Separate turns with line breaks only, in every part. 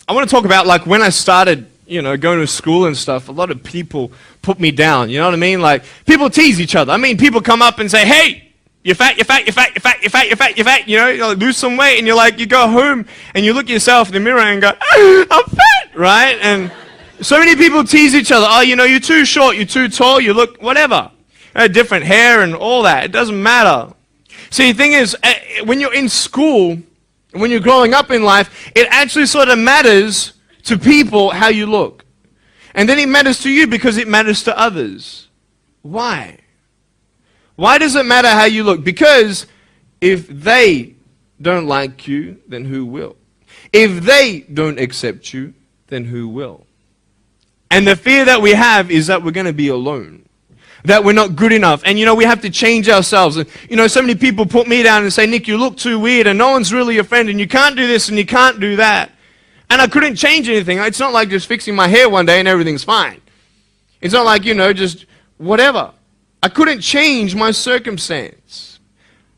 I want to talk about like when I started, going to school and stuff. A lot of people put me down. You know what I mean? Like people tease each other. I mean, people come up and say, "Hey, you're fat, you're fat, you're fat, you're fat, you're fat, you're fat, you're fat." You like, lose some weight, and you go home and you look at yourself in the mirror and go, "I'm fat," right? And so many people tease each other. Oh, you're too short, you're too tall, you look whatever. Different hair and all that. It doesn't matter. See, the thing is, when you're in school, when you're growing up in life, it actually sort of matters to people how you look. And then it matters to you because it matters to others. Why? Why does it matter how you look? Because if they don't like you, then who will? If they don't accept you, then who will? And the fear that we have is that we're going to be alone. That we're not good enough. And we have to change ourselves. And so many people put me down and say, "Nick, you look too weird and no one's really your friend and you can't do this and you can't do that." And I couldn't change anything. It's not like just fixing my hair one day and everything's fine. It's not like, just whatever. I couldn't change my circumstance.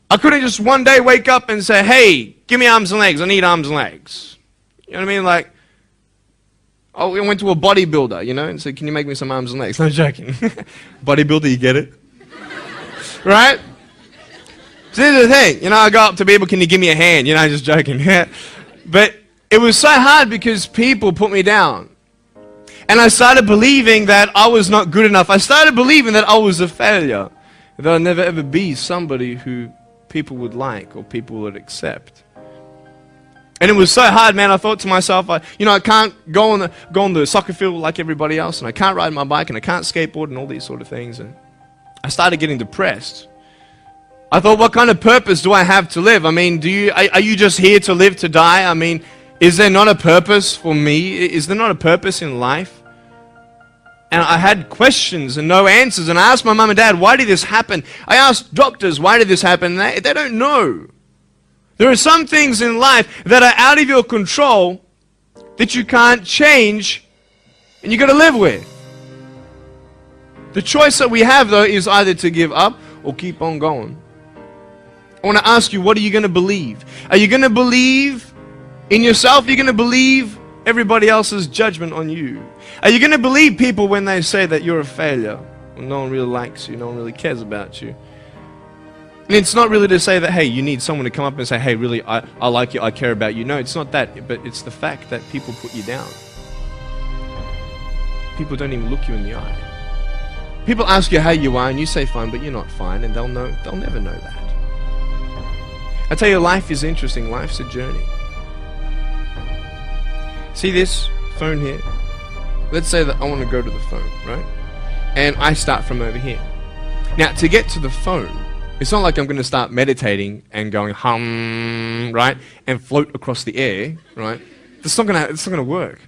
I couldn't just one day wake up and say, "Hey, give me arms and legs. I need arms and legs." You know what I mean? Like, I went to a bodybuilder, and said, "Can you make me some arms and legs?" No, I'm joking. Bodybuilder, you get it? Right? So this is the thing. I go up to people, "Can you give me a hand?" I'm just joking. But it was so hard because people put me down. And I started believing that I was not good enough. I started believing that I was a failure. That I'd never ever be somebody who people would like or people would accept. And it was so hard, man. I thought to myself, I can't go on the soccer field like everybody else, and I can't ride my bike, and I can't skateboard, and all these sort of things. And I started getting depressed. I thought, what kind of purpose do I have to live? I mean, are you just here to live to die? I mean, is there not a purpose for me? Is there not a purpose in life? And I had questions and no answers. And I asked my mum and dad, "Why did this happen?" I asked doctors, "Why did this happen?" And they don't know. There are some things in life that are out of your control that you can't change and you got to live with. The choice that we have, though, is either to give up or keep on going. I want to ask you, what are you going to believe? Are you going to believe in yourself? Are you going to believe everybody else's judgment on you? Are you going to believe people when they say that you're a failure? When no one really likes you, no one really cares about you. And it's not really to say that, hey, you need someone to come up and say, "Hey, really, I like you, I care about you." No, it's not that, but it's the fact that people put you down. People don't even look you in the eye. People ask you how you are, and you say fine, but you're not fine, and they'll never know that. I tell you, life is interesting. Life's a journey. See this phone here? Let's say that I want to go to the phone, right? And I start from over here. Now, to get to the phone, it's not like I'm going to start meditating and going hum, right, and float across the air, right? It's not going to work.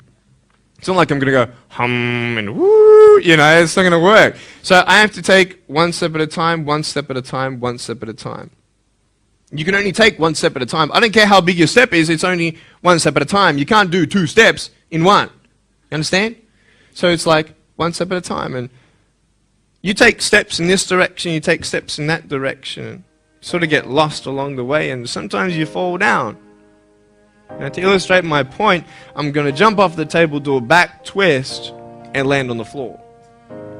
It's not like I'm going to go hum and woo, it's not going to work. So I have to take one step at a time, one step at a time, one step at a time. You can only take one step at a time. I don't care how big your step is, it's only one step at a time. You can't do 2 steps in one. You understand? So it's like one step at a time. And you take steps in this direction, you take steps in that direction. You sort of get lost along the way, and sometimes you fall down. Now, to illustrate my point, I'm going to jump off the table, do a back twist, and land on the floor.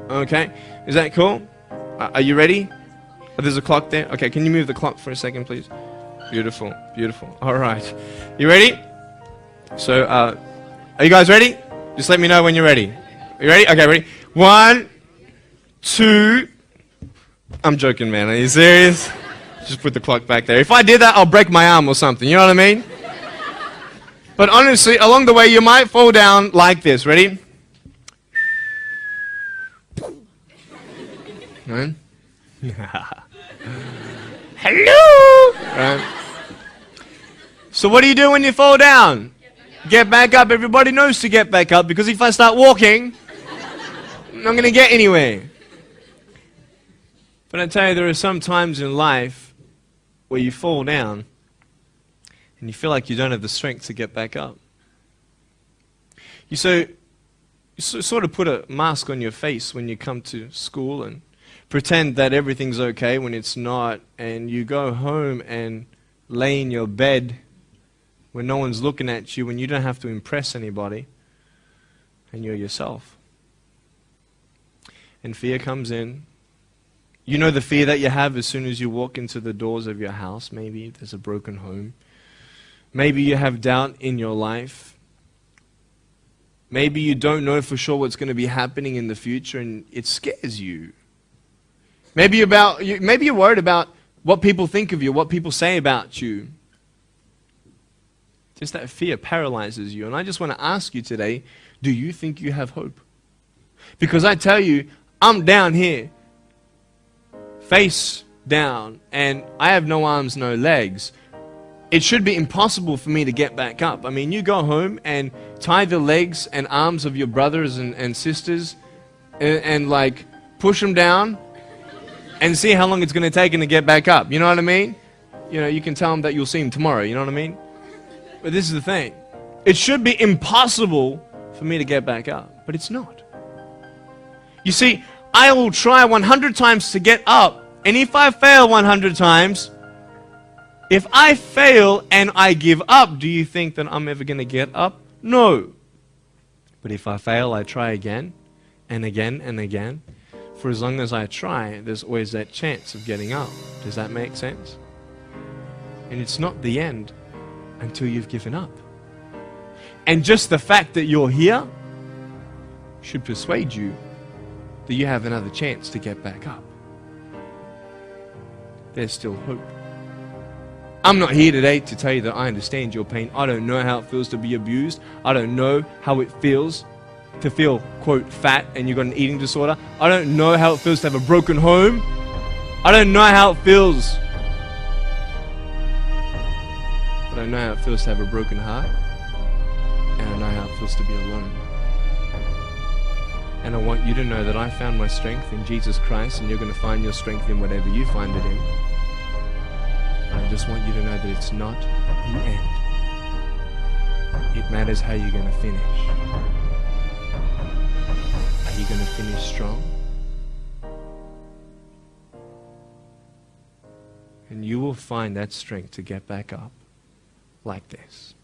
Okay? Is that cool? Are you ready? Oh, there's a clock there. Okay, can you move the clock for a second, please? Beautiful, beautiful. All right. You ready? So, are you guys ready? Just let me know when you're ready. Are you ready? Okay, ready? 1, 2. I'm joking, man. Are you serious? Just put the clock back there. If I did that, I'll break my arm or something. You know what I mean? But honestly, along the way, you might fall down like this. Ready? Right? Hello! Right? So what do you do when you fall down? Get back up. Everybody knows to get back up, because if I start walking, I'm not going to get anywhere. But I tell you, there are some times in life where you fall down and you feel like you don't have the strength to get back up. You sort of put a mask on your face when you come to school and pretend that everything's okay when it's not, and you go home and lay in your bed when no one's looking at you, when you don't have to impress anybody, and you're yourself. And fear comes in. You know the fear that you have as soon as you walk into the doors of your house. Maybe there's a broken home. Maybe you have doubt in your life. Maybe you don't know for sure what's going to be happening in the future and it scares you. Maybe you're worried about what people think of you, what people say about you. Just that fear paralyzes you. And I just want to ask you today, do you think you have hope? Because I tell you, I'm down here, face down, and I have no arms, no legs. It should be impossible for me to get back up. I mean, you go home and tie the legs and arms of your brothers and sisters and like push them down and see how long it's going to take them to get back up. You know what I mean? You know, you can tell them that you'll see them tomorrow. You know what I mean? But this is the thing. It should be impossible for me to get back up, but it's not. You see, I will try 100 times to get up, and if I fail 100 times, if I fail and I give up, do you think that I'm ever going to get up? No. But if I fail, I try again and again and again. For as long as I try, there's always that chance of getting up. Does that make sense? And it's not the end until you've given up. And just the fact that you're here should persuade you that you have another chance to get back up. There's still hope. I'm not here today to tell you that I understand your pain. I don't know how it feels to be abused. I don't know how it feels to feel, quote, fat and you've got an eating disorder. I don't know how it feels to have a broken home. I don't know how it feels. But I know how it feels to have a broken heart. And I know how it feels to be alone. And I want you to know that I found my strength in Jesus Christ, and you're going to find your strength in whatever you find it in. And I just want you to know that it's not the end. It matters how you're going to finish. Are you going to finish strong? And you will find that strength to get back up like this.